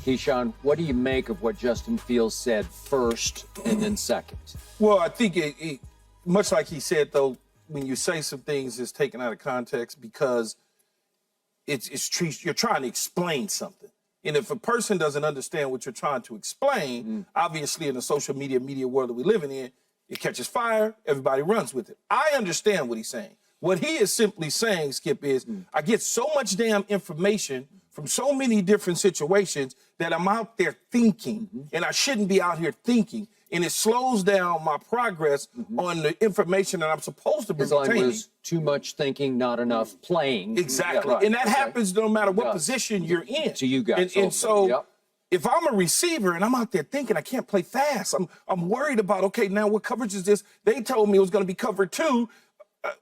Keyshawn, what do you make of what Justin Fields said first and then second? Well, I think it much like he said, though, when you say some things, it's taken out of context because you're trying to explain something. And if a person doesn't understand what you're trying to explain, obviously in the social media world that we're living in, it catches fire, everybody runs with it. I understand what he's saying. What he is simply saying, Skip, is I get so much damn information from so many different situations that I'm out there thinking, and I shouldn't be out here thinking. And it slows down my progress on the information that I'm supposed to be retaining. Was too much thinking, not enough playing. Exactly. Yeah, right. And that happens no matter what position you're in. To you guys. And so if I'm a receiver and I'm out there thinking I can't play fast, I'm worried about, okay, now what coverage is this? They told me it was going to be cover 2.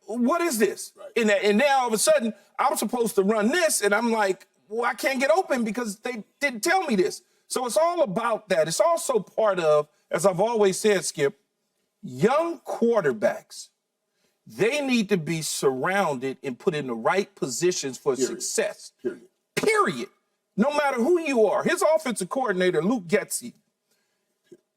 What is this? Right. And now all of a sudden, I'm supposed to run this, and I'm like, well, I can't get open because they didn't tell me this. So it's all about that. It's also part of, as I've always said, Skip, young quarterbacks, they need to be surrounded and put in the right positions for success. Period. No matter who you are. His offensive coordinator, Luke Getsy,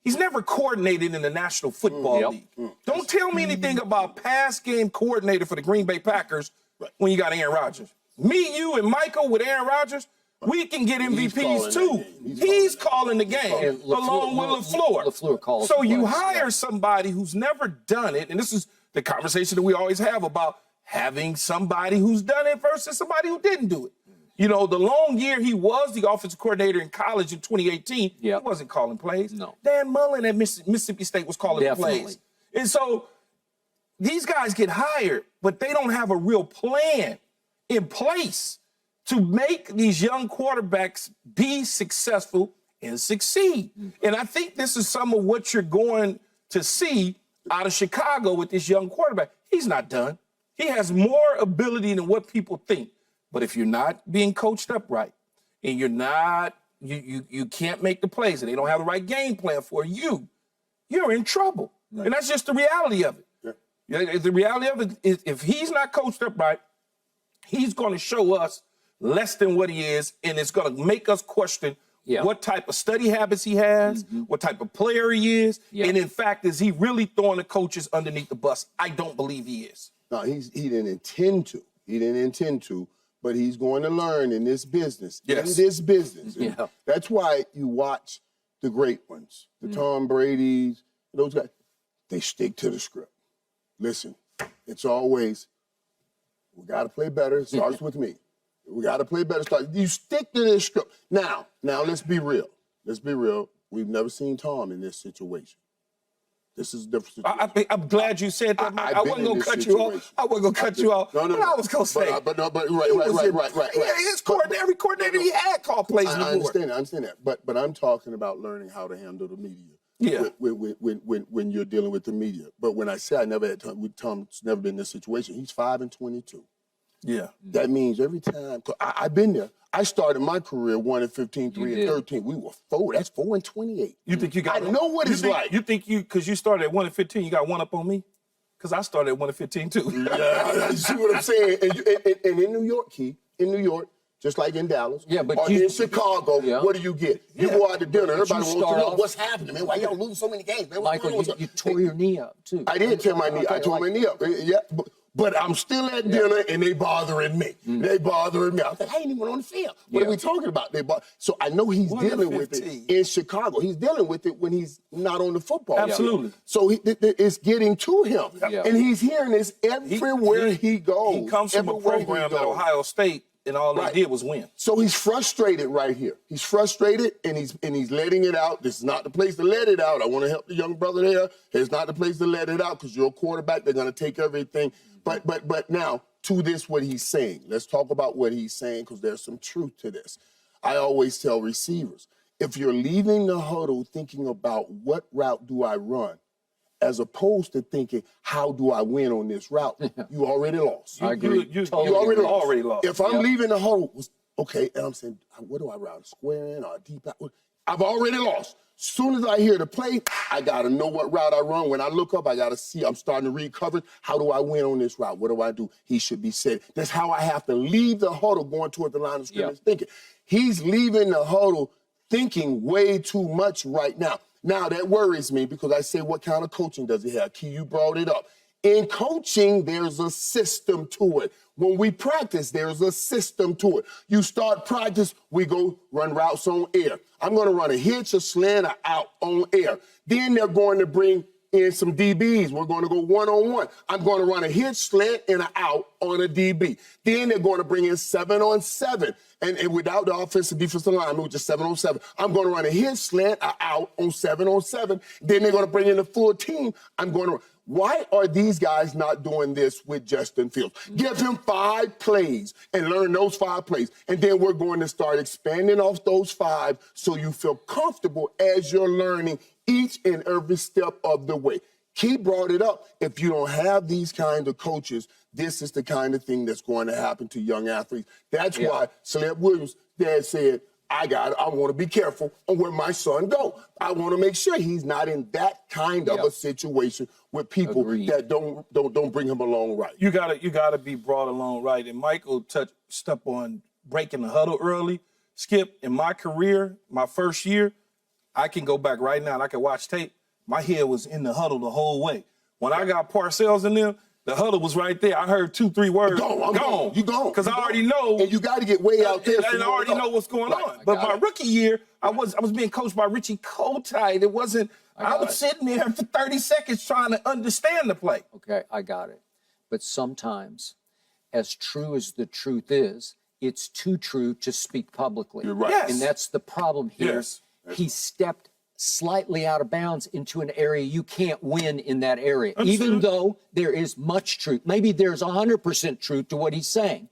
he's never coordinated in the National Football League. Don't tell me anything about pass game coordinator for the Green Bay Packers when you got Aaron Rodgers. Me, you, and Michael with Aaron Rodgers, we can get MVPs too. He's calling the game along with LaFleur. So you hire somebody who's never done it, and this is the conversation that we always have about having somebody who's done it versus somebody who didn't do it. You know, the long year he was the offensive coordinator in college in 2018, he wasn't calling plays. No. Dan Mullen at Mississippi State was calling plays. And so these guys get hired, but they don't have a real plan in place to make these young quarterbacks be successful and succeed. And I think this is some of what you're going to see out of Chicago with this young quarterback. He's not done. He has more ability than what people think. But if you're not being coached up right, and you're not, you can't make the plays, and they don't have the right game plan for you, you're in trouble. And that's just the reality of it. The reality of it is if he's not coached up right, he's going to show us less than what he is, and it's going to make us question what type of study habits he has, what type of player he is, and in fact, is he really throwing the coaches underneath the bus? I don't believe he is. No, he didn't intend to. He didn't intend to, but he's going to learn in this business. In this business. That's why you watch the great ones, the Tom Brady's, those guys, they stick to the script. Listen, it's always, we got to play better. It starts with me. We got to play better. You stick to this script. Now, let's be real. Let's be real. We've never seen Tom in this situation. This is a different situation. I'm glad you said that, Mike. I wasn't going to cut you off. I wasn't going to cut you off. No. But I was going to say. Right. Every coordinator he had called plays before. I understand that. But I'm talking about learning how to handle the media. When you're dealing with the media. But when I say I never had Tom's never been in this situation, he's 5-22. Yeah. That means every time, I've been there. I started my career 1-15, 3-13. We were 4. That's 4-28. You think you got? I know what it's like. You think because you started at 1-15, you got one up on me? Because I started at 1-15 too. Yeah, you see what I'm saying? And in New York, Key, in New York, just like in Dallas, or in Chicago, what do you get? You go out to dinner, everybody wants to know what's happening, man. Why y'all losing so many games, man? Michael, you tore your knee up too. I did tear my knee. I tore my knee up. Yeah. But I'm still at dinner, and they bothering me. They bothering me. I was like, I ain't even on the field. What are we talking about? So I know he's dealing with it in Chicago. He's dealing with it when he's not on the football field. Absolutely. So it's getting to him. And he's hearing this everywhere he goes. He comes from a program at Ohio State, and all they did was win. So he's frustrated right here. He's frustrated, and he's letting it out. This is not the place to let it out. I want to help the young brother there. It's not the place to let it out because you're a quarterback. They're going to take everything. But now, to this, what he's saying. Let's talk about what he's saying because there's some truth to this. I always tell receivers, if you're leaving the huddle thinking about what route do I run, as opposed to thinking, how do I win on this route, you already lost. I agree. You already lost. If I'm leaving the huddle, okay, and I'm saying, what do I route, a square in or a deep out? I've already lost. Soon as I hear the play, I got to know what route I run. When I look up, I got to see, I'm starting to read coverage. How do I win on this route? What do I do? He should be set. That's how I have to leave the huddle going toward the line of scrimmage thinking. He's leaving the huddle thinking way too much right now. Now, that worries me because I say, what kind of coaching does he have? Key, you brought it up. In coaching, there's a system to it. When we practice, there's a system to it. You start practice, we go run routes on air. I'm going to run a hitch, a slant, or out on air. Then they're going to bring in some DBs. We're going to go one-on-one. I'm going to run a hitch, slant, and an out on a DB. Then they're going to bring in 7-on-7. And without the offensive defensive line, it was just 7-on-7. I'm going to run a hitch, slant, an out on 7-on-7. Then they're going to bring in the full team. I'm going to. Why are these guys not doing this with Justin Fields? Give him 5 plays and learn those 5 plays. And then we're going to start expanding off those 5 so you feel comfortable as you're learning each and every step of the way. Key brought it up. If you don't have these kind of coaches, this is the kind of thing that's going to happen to young athletes. That's why Celeb Williams' dad said, I want to be careful on where my son go. I want to make sure he's not in that kind of a situation with people that don't bring him along right. You gotta be brought along right. And Michael touched up on breaking the huddle early. Skip, in my career, my first year, I can go back right now and I can watch tape. My head was in the huddle the whole way. When I got Parcells in them, the huddle was right there. I heard 2-3 words. Gone. You gone. Because I already know. And you got to get way out there. And I already know what's going on. But my rookie year, I was being coached by Richie Kotite. It wasn't. I was sitting there for 30 seconds trying to understand the play. Okay, I got it. But sometimes, as true as the truth is, it's too true to speak publicly. You're right. Yes. And that's the problem here. Yes. He stepped slightly out of bounds into an area you can't win in that area, Understood. even though there is much truth. Maybe there's 100% truth to what he's saying.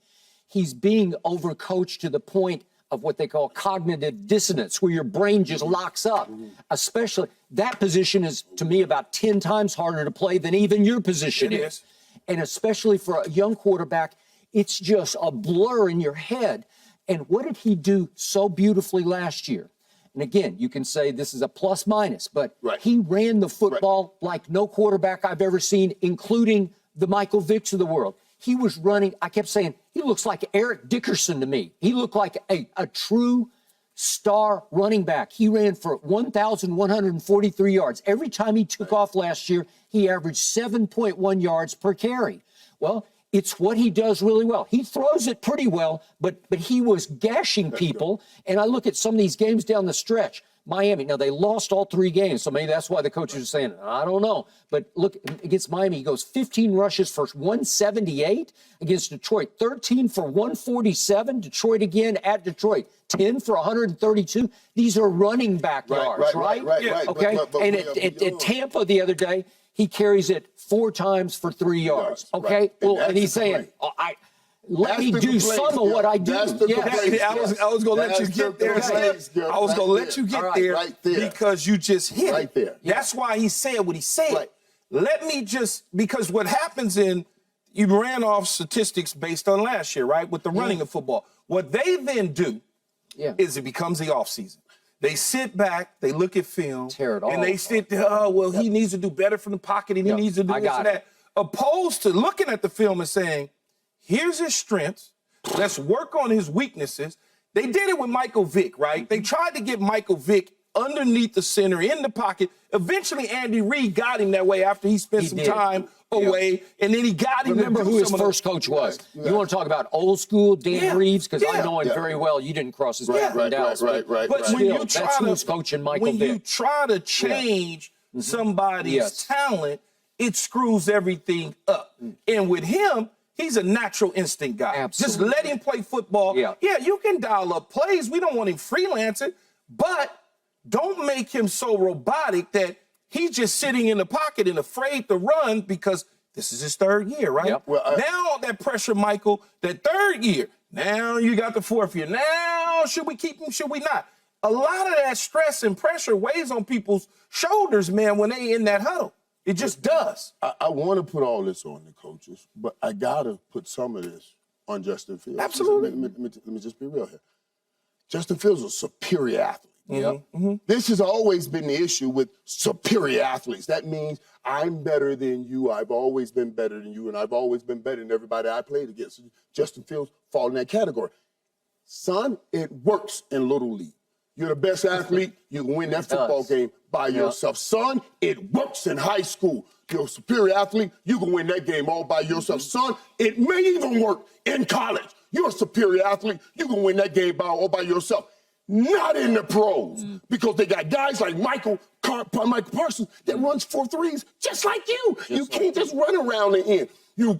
He's being overcoached to the point of what they call cognitive dissonance, where your brain just locks up. Especially, that position is, to me, about 10 times harder to play than even your position is. And especially for a young quarterback, it's just a blur in your head. And what did he do so beautifully last year? And again, you can say this is a plus minus, but he ran the football like no quarterback I've ever seen, including the Michael Vicks of the world. He was running, I kept saying, he looks like Eric Dickerson to me. He looked like a true star running back. He ran for 1,143 yards. Every time he took off last year, he averaged 7.1 yards per carry. Well, it's what he does really well. He throws it pretty well, but he was gashing people. And I look at some of these games down the stretch. Miami, now they lost all 3 games, so maybe that's why the coaches are saying, I don't know. But look, against Miami, he goes 15 rushes for 178. Against Detroit, 13 for 147. Detroit again at Detroit, 10 for 132. These are running back yards, right? Right. Okay, and at Tampa the other day, he carries it 4 times for 3 yards. Okay, well, and he's saying, let me do some of what I do. I was going to let you get there. I was going to let you get there because you just hit it. There. That's why he said what he said. Let me just, because what happens you ran off statistics based on last year, right, with the running of football. What they then do is it becomes the offseason. They sit back, they look at film, and they sit there, he needs to do better from the pocket, and he needs to do this and that. Opposed to looking at the film and saying, here's his strengths, let's work on his weaknesses. They did it with Michael Vick, right? They tried to get Michael Vick underneath the center, in the pocket. Eventually, Andy Reid got him that way after he spent some time away, and then he got him. Remember who his first coach was. You want to talk about old school Dan Reeves? Because I know him very well. You didn't cross his path in Dallas. Right. But when you try that's who's coaching Michael Vick. When you try to change somebody's talent, it screws everything up. And with him, he's a natural instinct guy. Absolutely. Just let him play football. Yeah, you can dial up plays. We don't want him freelancing, but don't make him so robotic that he's just sitting in the pocket and afraid to run because this is his 3rd year, right? Well, now that pressure, Michael, that 3rd year, now you got the 4th year. Now, should we keep him? Should we not? A lot of that stress and pressure weighs on people's shoulders, man, when they in that huddle. It just does. I want to put all this on the coaches, but I got to put some of this on Justin Fields. Absolutely. Let me just be real here. Justin Fields is a superior athlete. This has always been the issue with superior athletes. That means I'm better than you. I've always been better than you, and I've always been better than everybody I played against. Justin Fields fall in that category. Son, it works in Little League. You're the best athlete. You can win that football game by yourself. Son, it works in high school. You're a superior athlete. You can win that game all by yourself. Son, it may even work in college. You're a superior athlete. You can win that game all by yourself. Not in the pros, because they got guys like Michael Parsons that runs 4 threes just like you. You can't just run around the end.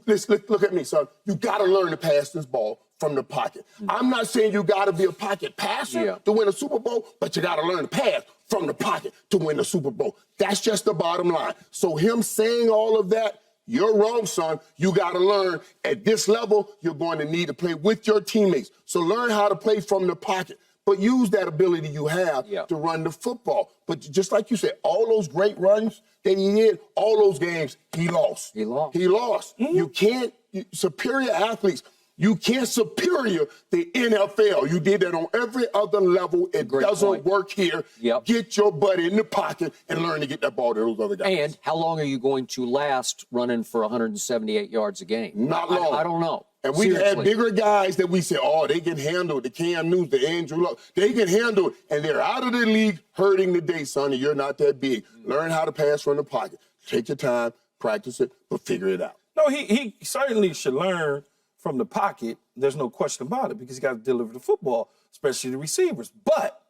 Let's look at me, son. You got to learn to pass this ball from the pocket. I'm not saying you got to be a pocket passer to win a Super Bowl, but you got to learn to pass from the pocket to win the Super Bowl. That's just the bottom line. So him saying all of that, you're wrong, son. You got to learn at this level, you're going to need to play with your teammates. So learn how to play from the pocket. But use that ability you have to run the football. But just like you said, all those great runs that he did, all those games, he lost. He lost. You can't, superior athletes, you can't superior the NFL. You did that on every other level. It doesn't work here. Get your butt in the pocket and learn to get that ball to those other guys. And how long are you going to last running for 178 yards a game? Not long. I don't know. And we had bigger guys that we said, oh, they can handle it. The Cam Newton, the Andrew Luck, they can handle it. And they're out of the league hurting today, son, and you're not that big. Learn how to pass from the pocket. Take your time, practice it, but figure it out. No, he certainly should learn from the pocket. There's no question about it, because he got to deliver the football, especially the receivers. But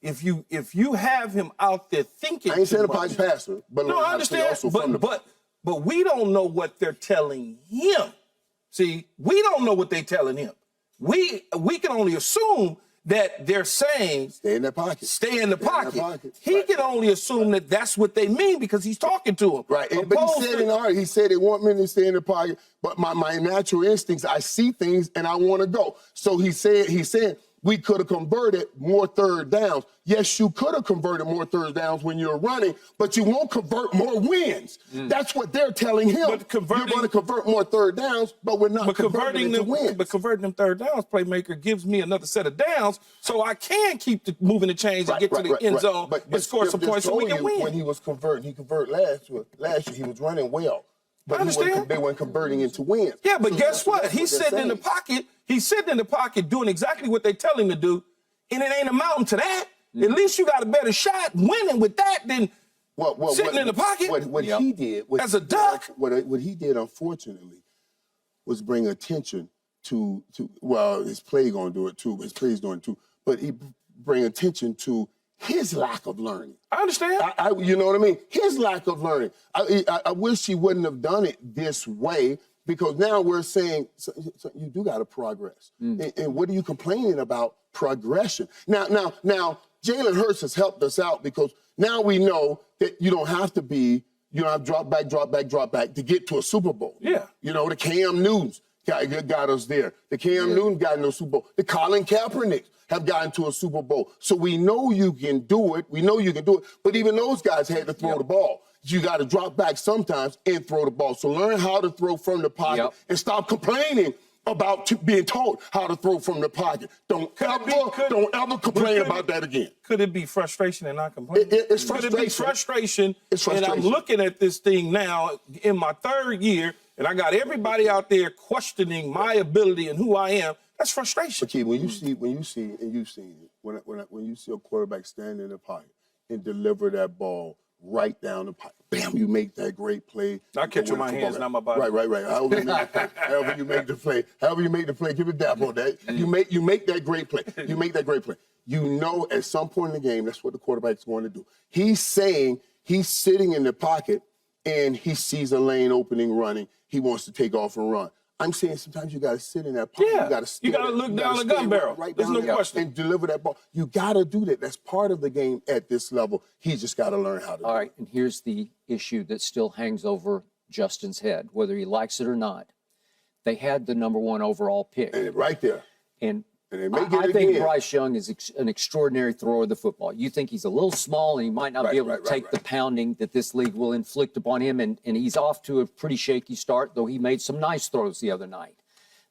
if you have him out there thinking, I ain't saying a pocket passer, but no, I understand. But we don't know what they're telling him. See, we don't know what they're telling him. We can only assume that they're saying, stay in that pocket. Stay in the pocket. He can only assume that that's what they mean because he's talking to him. Right. But he said in art, he said they want me to stay in the pocket, but my natural instincts, I see things and I want to go. So he said we could have converted more third downs. Yes, you could have converted more third downs when you're running, but you won't convert more wins. That's what they're telling him. You're going to convert more third downs, but we're not converting them to wins. But converting them third downs, playmaker, gives me another set of downs, so I can keep moving the chains and get to the end zone and score some points so we can win. When he was converting, he converted last year. He was running well. But I understand. They weren't converting into wins. Yeah, but guess what? He's sitting in the pocket. He's sitting in the pocket doing exactly what they tell him to do, and it ain't amounting to that. At least you got a better shot winning with that than sitting in the pocket. What he did as a duck. What he did, unfortunately, was bring attention to his play gonna do it too. His play's doing it too, but he bring attention to his lack of learning. I understand. You know what I mean? His lack of learning. I wish he wouldn't have done it this way, because now we're saying, so you do got to progress. And what are you complaining about? Progression. Now, Jalen Hurts has helped us out, because now we know that you don't have to drop back to get to a Super Bowl. Yeah. You know, the Cam Newtons got us there. The Cam Newton got into a Super Bowl. The Colin Kaepernick have gotten to a Super Bowl. So we know you can do it. But even those guys had to throw the ball. You got to drop back sometimes and throw the ball. So learn how to throw from the pocket and stop complaining about being taught how to throw from the pocket. Don't ever complain about that again. Could it be frustration and not complaining? It's frustration. Could it be frustration? And I'm looking at this thing now in my 3rd year, and I got everybody out there questioning my ability and who I am. That's frustration. Okay, when you see, and you've seen it, when you see a quarterback stand in the pocket and deliver that ball right down the pipe, bam, you make that great play. I catch with my hands, not my body. Right. However you make the play, give it a dap on that. You make that great play. You know, at some point in the game, that's what the quarterback's going to do. He's saying he's sitting in the pocket and he sees a lane opening running. He wants to take off and run. I'm saying sometimes you got to sit in that pocket. Yeah. You got to look down the gun barrel. There's no question. And deliver that ball. You got to do that. That's part of the game at this level. He just got to learn how to do it. All right, and here's the issue that still hangs over Justin's head, whether he likes it or not. They had the #1 overall pick. And right there. And they may get I it think again. Bryce Young is an extraordinary thrower of the football. You think he's a little small and he might not be able to take the pounding that this league will inflict upon him, and he's off to a pretty shaky start, though he made some nice throws the other night.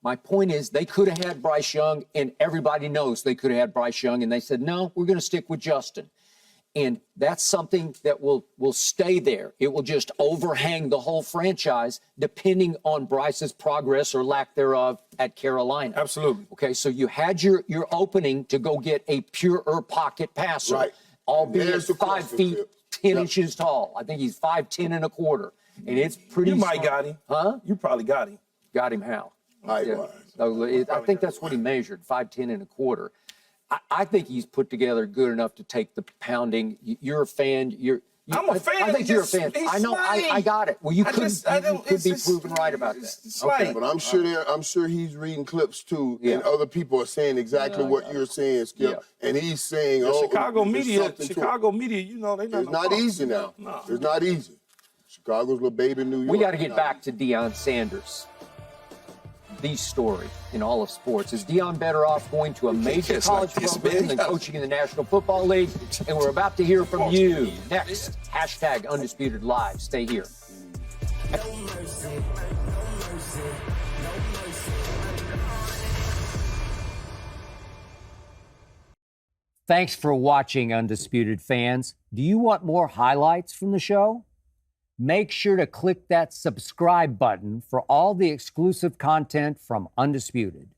My point is, they could have had Bryce Young, and everybody knows they could have had Bryce Young, and they said, no, we're going to stick with Justin. And that's something that will stay there. It will just overhang the whole franchise depending on Bryce's progress or lack thereof at Carolina. Absolutely. Okay, so you had your opening to go get a purer pocket passer, Right. albeit 5 feet, 10 Yep. inches tall. I think he's 5'10" and a quarter. And it's pretty You might smart. got him. Huh? You probably got him. Got him how? Height-wise. I think that's what he measured, 5'10" and a quarter. I think he's put together good enough to take the pounding. You're a fan. I'm a fan. I think you're a fan. He's I know. slight. I got it. Well, you I could just- I don't- be it's- proven right about that. it's slight. But I'm sure he's reading clips too, Yeah. and other people are saying exactly what you're saying, Skip. Yeah. And he's saying, The "Oh, Chicago there's media, something to it." Chicago media, you know, they not. It's not easy now. No. It's not easy. Chicago's little baby New York. We got to get back to Deion Sanders. The story in all of sports. Is Deion better off going to a major catch college like this, program man. than coaching in the National Football League? And we're about to hear from you next. Hashtag Undisputed Live. Stay here. Thanks for watching, Undisputed fans. Do you want more highlights from the show? Make sure to click that subscribe button for all the exclusive content from Undisputed.